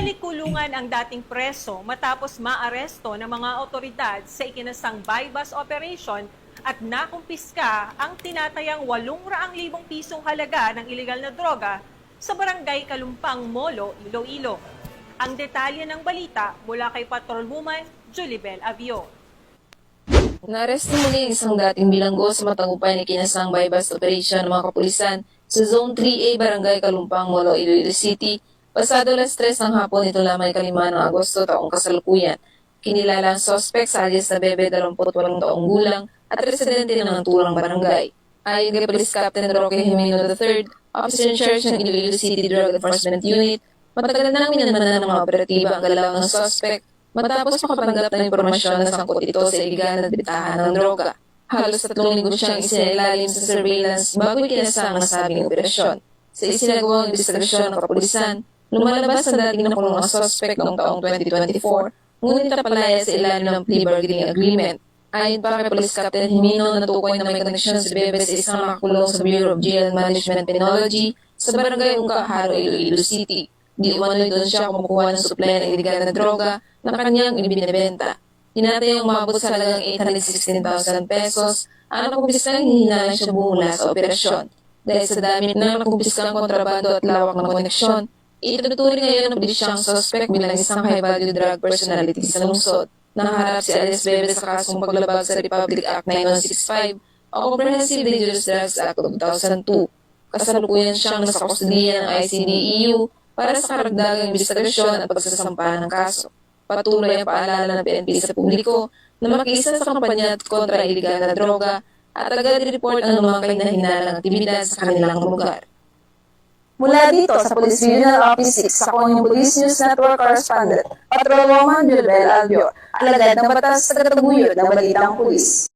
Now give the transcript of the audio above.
Binalik kulungan ang dating preso matapos maaresto ng mga otoridad sa ikinasang buy-bust operation at nakumpiska ang tinatayang 800,000 pisong halaga ng ilegal na droga sa barangay Kalumpang, Molo, Iloilo. Ang detalye ng balita mula kay Patrolwoman Julibel Avio. Naaresto muli ang isang dating bilanggo sa matagumpay na kinasang buy-bust operation ng mga kapulisan sa Zone 3A Barangay Kalumpang, Molo, Iloilo City. Pasado alas 3 ng hapon ito lamang 5 ng Agosto taong kasalukuyan. Kinilala ang suspect sa alias na Bebe, 28 taong gulang at residente ng Turang Barangay. Ayon kay Police Captain Roque Jimeno III, Officer in Charge ng Iloilo City Drug Enforcement Unit, matagal nang minanmanan ng mga operatiba ang galaw ng suspect matapos makapanggap ng impormasyon na sangkot ito sa iligal na bitahan ng droga. Halos 3 linggo siyang isinailalim sa surveillance bago ikinasang ang nasabing operasyon. Sa isinagawang investigasyon ng kapulisan, lumalabas na dating nakulong ang suspect noong taong 2024, ngunit napalaya sa ilalim ng plea bargaining agreement. Ayon pa kay Police Captain Jimeno, natukoy na may koneksyon si Bebe sa isang nakakulong sa Bureau of Jail Management and Penology sa Barangay Ungkaharo, Iloilo City. Di umano'y doon siya kumukuha ng supply ng iligal na droga na kanyang ibinibenta. Tinatayang umabot sa halagang 816,000 pesos ang nakumpiskang hihinalan siya mula sa operasyon. Dahil sa dami ng nakumpiskang kontrabando at lawak ng koneksyon, ituturing ngayon ng pulisyang suspect bilang isang high-value drug personality sa lungsod. Nakaharap si alias Bebe sa kasong paglabag sa Republic Act 9165 o Comprehensive Dangerous Drugs Act of 2002. Kasalukuyan siyang nasa kustudiya ng ICDEU para sa karagdagang investigasyon at pagsasampa ng kaso. Patuloy ang paalala ng PNP sa publiko na makiisa sa kampanya kontra iligal na droga at agad i-report ang lumangkay na hinalang aktibidad sa kanilang lugar. Mula dito sa Police Regional Office 6, ako ang Police News Network Correspondent, Patrolwoman Julibel Avio, alagad ng batas sa kataguyod ng balitang pulis.